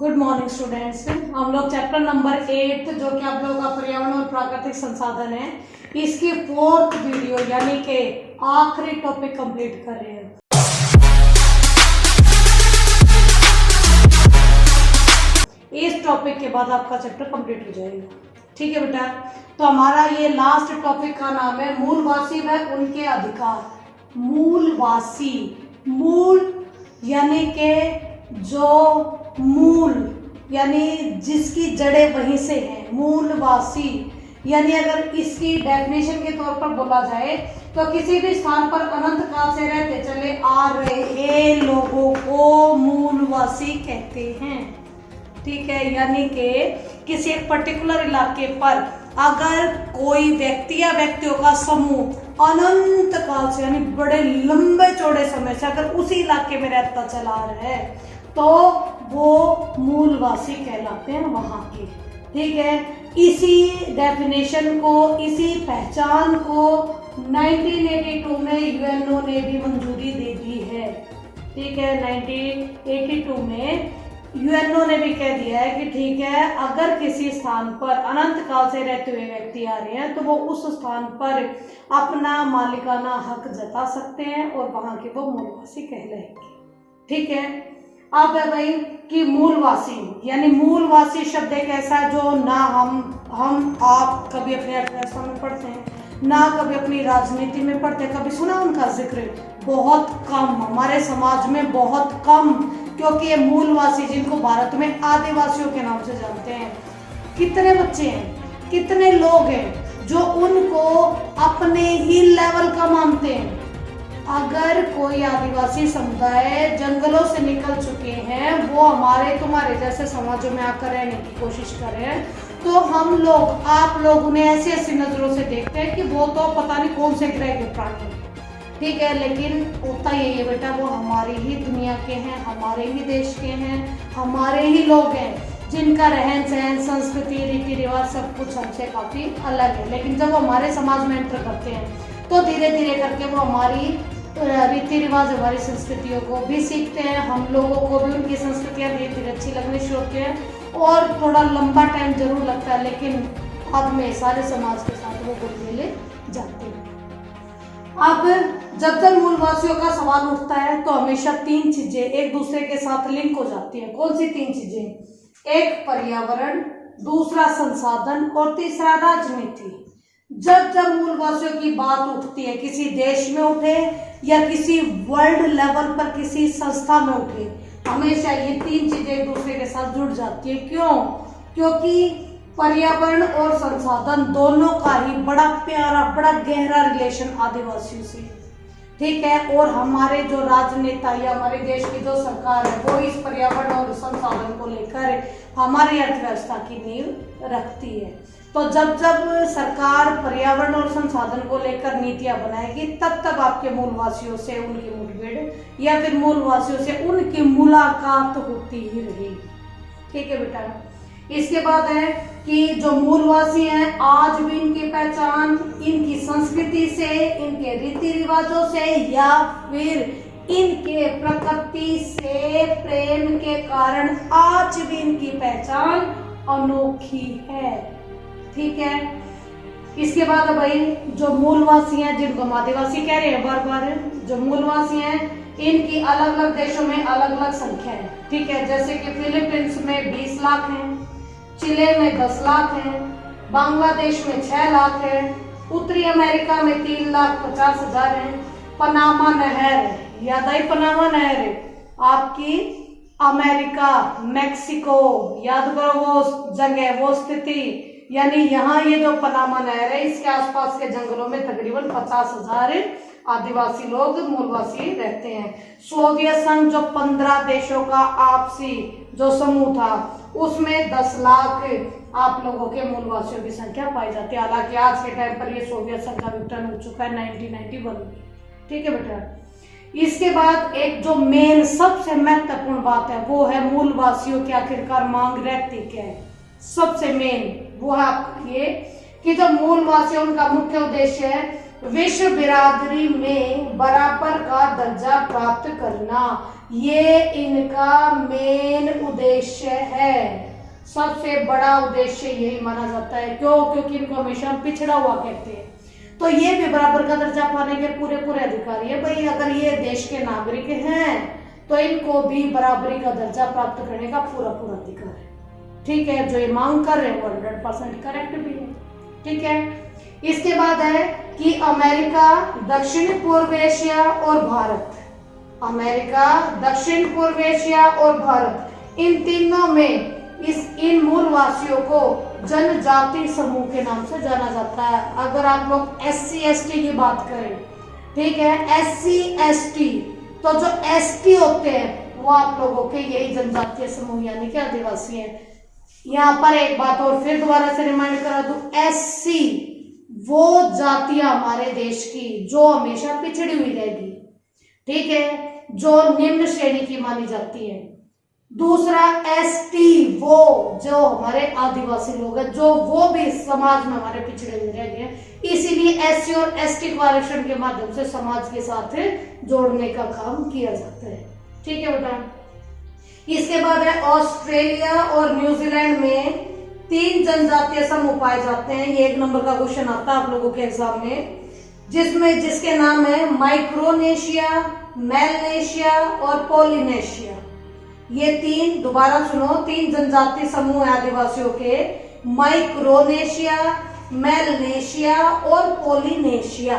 Good morning students. हम लोग chapter number 8 जो कि आप लोगों का पर्यावरण और प्राकृतिक संसाधन है, इसकी 4th वीडियो यानी कि आखिरी टॉपिक कंप्लीट कर रहे हैं। इस टॉपिक के बाद आपका चैप्टर कंप्लीट हो जाएगा। ठीक है बेटा, तो हमारा ये लास्ट टॉपिक का नाम है मूलवासी व उनके अधिकार। मूलवासी, मूल यानी के जो मूल यानी जिसकी जड़ें वहीं से हैं, मूलवासी यानी अगर इसकी डेफिनेशन के तौर पर बोला जाए तो किसी भी स्थान पर अनंत काल से रहते चले आ रहे लोगों को मूलवासी कहते हैं। ठीक है, यानी कि किसी एक पर्टिकुलर इलाके पर अगर कोई व्यक्ति या व्यक्तियों का समूह अनंत काल से यानी बड़े लंबे चौड़े समय से अगर उसी इलाके में रहता चला आ रहा है तो वो मूलवासी कहलाते हैं वहां के। ठीक है, इसी डेफिनेशन को, इसी पहचान को 1982 में यूएनओ ने भी मंजूरी दे दी है। ठीक है, 1982 में यूएनओ ने भी कह दिया है कि ठीक है, अगर किसी स्थान पर अनंत काल से रहते हुए व्यक्ति आ रहे हैं तो वो उस स्थान पर अपना मालिकाना हक जता सकते हैं और वहां के वो मूलवासी कहलाएंगे। ठीक है, अब है भाई कि मूलवासी यानी मूलवासी शब्द एक ऐसा है जो ना हम आप कभी अपनी अर्थव्यवस्था में पढ़ते हैं, ना कभी अपनी राजनीति में पढ़ते हैं। कभी सुना उनका जिक्र? बहुत कम, हमारे समाज में बहुत कम, क्योंकि ये मूलवासी जिनको भारत में आदिवासियों के नाम से जानते हैं, कितने बच्चे हैं, कितने लोग हैं जो उनको अपने ही लेवल का मानते हैं। अगर कोई आदिवासी समुदाय जंगलों से निकल चुके हैं, वो हमारे तुम्हारे जैसे समाजों में आकर रहने की कोशिश कर रहे हैं, तो हम लोग, आप लोग उन्हें ऐसी ऐसी नजरों से देखते हैं कि वो तो पता नहीं कौन से ग्रह के प्राणी हैं। ठीक है, लेकिन होता यही है बेटा, वो हमारी ही दुनिया के हैं, हमारे ही देश के हैं, हमारे ही लोग हैं जिनका रहन सहन, संस्कृति, रीति रिवाज सब कुछ हमसे काफी अलग है। लेकिन जब वो हमारे समाज में एंटर करते हैं तो धीरे धीरे करके वो हमारी रीति रिवाज, हमारी संस्कृतियों को भी सीखते हैं, हम लोगों को भी उनकी संस्कृतियाँ धीरे धीरे अच्छी लगनी शुरू होती हैं और थोड़ा लंबा टाइम जरूर लगता है, लेकिन अब में सारे समाज के साथ वो घुल मिल जाते हैं। अब जब तक मूलवासियों का सवाल उठता है तो हमेशा 3 चीजें एक दूसरे के साथ लिंक हो जाती हैं। कौन सी 3 चीजें? एक पर्यावरण, दूसरा संसाधन और तीसरा राजनीति। जब जब मूलवासियों की बात उठती है, किसी देश में उठे या किसी वर्ल्ड लेवल पर किसी संस्था में उठे, हमेशा ये 3 चीजें एक दूसरे के साथ जुड़ जाती है। क्यों? क्योंकि पर्यावरण और संसाधन दोनों का ही बड़ा प्यारा, बड़ा गहरा रिलेशन आदिवासियों से। ठीक है, और हमारे जो राजनेता या हमारे देश की जो सरकार है वो इस पर्यावरण और संसाधन को लेकर हमारी अर्थव्यवस्था की नींव रखती है। तो जब जब सरकार पर्यावरण और संसाधन को लेकर नीतियां बनाएगी तब तब आपके मूलवासियों से उनकी मुठभेड़ या फिर मूलवासियों से उनकी मुलाकात होती ही रहेगी। ठीक है बेटा, इसके बाद है कि जो मूलवासी हैं आज भी इनकी पहचान इनकी संस्कृति से, इनके रीति रिवाजों से या फिर इनके प्रकृति से प्रेम के कारण आज भी इनकी पहचान अनोखी है। ठीक है, इसके बाद भाई जो मूलवासी हैं, जिनको हम आदिवासी कह रहे हैं बार बार, जो मूलवासी हैं इनकी अलग अलग देशों में अलग अलग संख्या है। ठीक है, जैसे कि फिलीपींस में 20 लाख हैं, चिले में 10 लाख हैं, बांग्लादेश में 6 लाख है, उत्तरी अमेरिका में 3,50,000 हैं, पनामा नहर, याद आई पनामा नहर आपकी अमेरिका, मैक्सिको, याद करो वो जगह, वो स्थिति, यानी यहाँ ये जो पनामा नहर है इसके आसपास के जंगलों में तकरीबन 50,000 आदिवासी लोग मूलवासी रहते हैं। सोवियत संघ जो 15 देशों का आपसी जो समूह था उसमें 10 लाख आप लोगों के मूलवासियों की संख्या पाई जाती है। हालांकि आज के टाइम पर ये सोवियत संघ का विघटन हो चुका है 1991 में। ठीक है बेटा, इसके बाद एक जो मेन सबसे महत्वपूर्ण बात है वो है मूलवासियों की आखिरकार मांग रहती क्या है। सबसे मेन वो है आपका ये कि जो मूलवासी उनका मुख्य उद्देश्य है विश्व बिरादरी में बराबर का दर्जा प्राप्त करना। ये इनका मेन उद्देश्य उद्देश्य है, सबसे बड़ा उद्देश्य यही माना जाता है। क्यों? क्योंकि इनको हमेशा हम पिछड़ा हुआ कहते हैं। तो ये भी बराबर का दर्जा पाने के पूरे पूरे अधिकारी है। भाई अगर ये देश के नागरिक हैं तो इनको भी बराबरी का दर्जा प्राप्त करने का पूरा पूरा अधिकार है। ठीक है, जो ये मांग कर रहे हैं वो 100% करेक्ट भी है। ठीक है, इसके बाद है कि अमेरिका, दक्षिण पूर्व एशिया और भारत, अमेरिका, दक्षिण पूर्व एशिया और भारत, इन तीनों में इन मूलवासियों को जनजाति समूह के नाम से जाना जाता है। अगर आप लोग SC/ST की बात करें, ठीक है, SC/ST, तो जो ST होते हैं वो आप लोगों के यही जनजातीय समूह यानी कि आदिवासी हैं। यहाँ पर एक बात और फिर दोबारा से रिमाइंड करा दूं, SC वो जातियां हमारे देश की जो हमेशा पिछड़ी हुई रहेगी, ठीक है, जो निम्न श्रेणी की मानी जाती है। दूसरा ST वो जो हमारे आदिवासी लोग हैं, जो वो भी समाज में हमारे पिछड़े हुए रह गए, इसीलिए SC और ST को आरक्षण के माध्यम से समाज के साथ जोड़ने का काम किया जाता है। ठीक है बेटा, इसके बाद है ऑस्ट्रेलिया और न्यूजीलैंड में 3 जनजातीय समूह पाए जाते हैं। ये 1 नंबर का क्वेश्चन आता है आप लोगों के एग्जाम में, जिसके नाम है माइक्रोनेशिया, मेलनेशिया और पोलिनेशिया। ये 3, दोबारा सुनो, 3 जनजातीय समूह है आदिवासियों के, माइक्रोनेशिया, मेलनेशिया और पोलिनेशिया।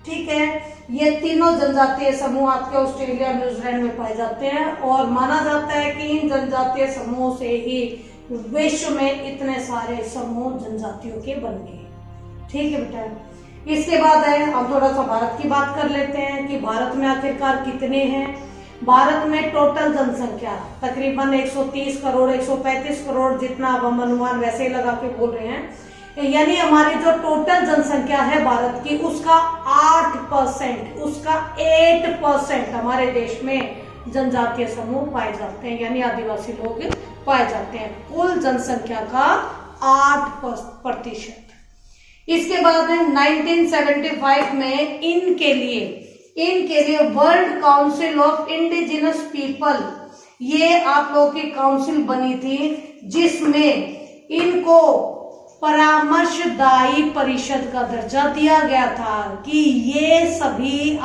ठीक है, ये तीनों जनजातीय समूह आपके ऑस्ट्रेलिया न्यूजीलैंड में पाए जाते हैं और माना जाता है कि इन जनजातीय समूह से ही विश्व में इतने सारे समूह जनजातियों के बन गए। ठीक है बेटा, इसके बाद है हम थोड़ा सा भारत की बात कर लेते हैं कि भारत में आखिरकार कितने हैं। भारत में टोटल जनसंख्या तकरीबन 130 करोड़ 135 करोड़, जितना अब हम अनुमान वैसे ही लगा के बोल रहे हैं, यानी हमारी जो टोटल जनसंख्या है भारत की उसका 8% हमारे देश में जनजातीय समूह पाए जाते हैं, यानी आदिवासी लोग पाए जाते हैं। कुल जनसंख्या का 8%। इसके बाद 1975 में इनके लिए world council of indigenous people, ये आप लोगों की काउंसिल बनी थी, जिसमें इनको परामर्शदायी परिषद का दर्जा दिया गया था कि ये सभी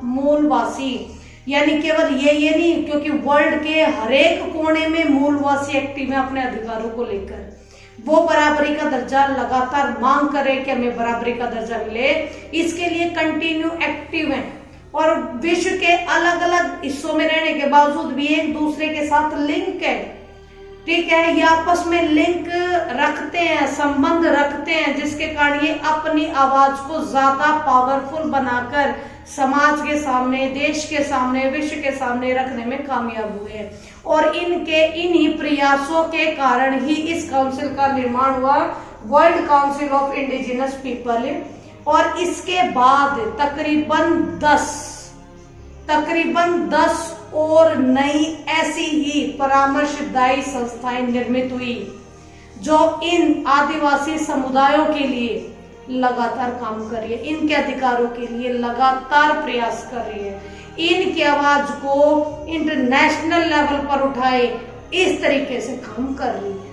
मूलवासी, यानी केवल ये नहीं, क्योंकि वर्ल्ड के हर एक कोने में मूलवासी एक्टिव है अपने अधिकारों को लेकर, वो बराबरी का दर्जा लगातार मांग करे कि हमें बराबरी का दर्जा मिले, इसके लिए कंटिन्यू एक्टिव हैं और विश्व के अलग अलग हिस्सों में रहने के बावजूद भी एक दूसरे के साथ लिंक है। ठीक है, ये आपस में लिंक रखते हैं, संबंध रखते हैं, जिसके कारण ये अपनी आवाज को ज्यादा पावरफुल बनाकर समाज के सामने, देश के सामने, विश्व के सामने रखने में कामयाब हुए हैं। और इन्हीं प्रयासों के कारण ही इस काउंसिल का निर्माण हुआ, world council of indigenous people. और इसके बाद तकरीबन 10 और नई ऐसी ही परामर्शदायी संस्थाएं निर्मित हुई जो इन आदिवासी समुदायों के लिए लगातार काम कर रही है, इनके अधिकारों के लिए लगातार प्रयास कर रही है, इनकी आवाज को इंटरनेशनल लेवल पर उठाए, इस तरीके से काम कर रही है।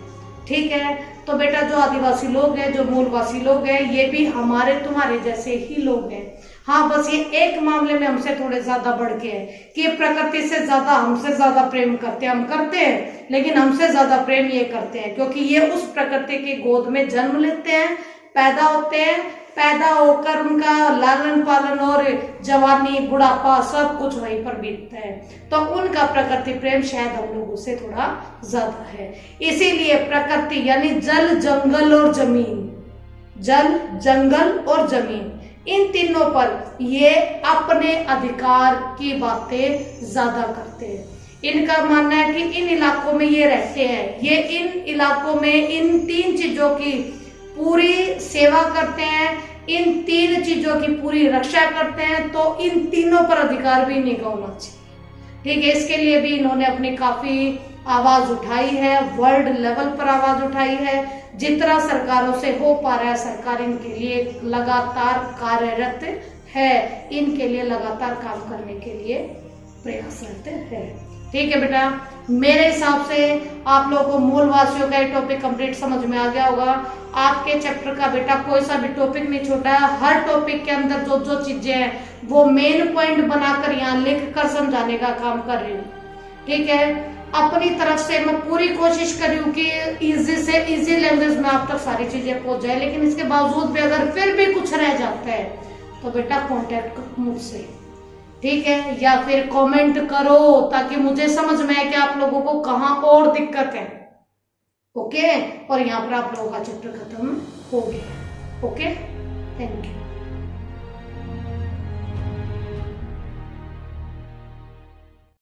ठीक है, तो बेटा जो आदिवासी लोग हैं, जो मूलवासी लोग हैं, ये भी हमारे तुम्हारे जैसे ही लोग हैं। हाँ, बस ये एक मामले में हमसे थोड़े ज्यादा बढ़ के है कि प्रकृति से ज्यादा हमसे ज्यादा प्रेम करते हैं, हम करते हैं, लेकिन हमसे ज्यादा प्रेम ये करते हैं क्योंकि ये उस प्रकृति की गोद में जन्म लेते हैं, पैदा होते हैं, पैदा होकर उनका लालन पालन और जवानी, बुढ़ापा सब कुछ वहीं पर बीतता है, तो उनका प्रकृति प्रेम शायद हम लोगों से थोड़ा ज्यादा है। इसीलिए प्रकृति यानी जल, जंगल और जमीन, जल, जंगल और जमीन, इन तीनों पर ये अपने अधिकार की बातें ज्यादा करते हैं। इनका मानना है कि इन इलाकों में ये रहते हैं, ये इन इलाकों में इन 3 चीजों की पूरी सेवा करते हैं, इन 3 चीजों की पूरी रक्षा करते हैं, तो इन तीनों पर अधिकार भी इन्हीं का होना चाहिए। ठीक है, इसके लिए भी इन्होंने अपनी काफी आवाज उठाई है, वर्ल्ड लेवल पर आवाज उठाई है, जितना सरकारों से हो पा रहा है सरकार इनके लिए लगातार कार्यरत है, इनके लिए लगातार काम करने के लिए प्रयासरत है। ठीक है बेटा, मेरे हिसाब से आप लोगों को मूलवासियों का टॉपिक कंप्लीट समझ में आ गया होगा। आपके चैप्टर का बेटा कोई सा भी टॉपिक नहीं छोटा है, हर टॉपिक के अंदर जो जो चीजें हैं वो मेन पॉइंट बनाकर यहाँ लिख कर समझाने का काम कर रही हूँ। ठीक है, अपनी तरफ से मैं पूरी कोशिश कर रही हूँ कि इजी से इजी लैंग्वेज में आप तक सारी चीजें पहुंच जाए, लेकिन इसके बावजूद भी अगर फिर भी कुछ रह जाता है तो बेटा कॉन्टेक्ट करो मुझसे, ठीक है, या फिर कमेंट करो ताकि मुझे समझ में आए कि आप लोगों को कहाँ और दिक्कत है। ओके, और यहाँ पर आप लोगों का चैप्टर खत्म हो गया। Okay, thank you.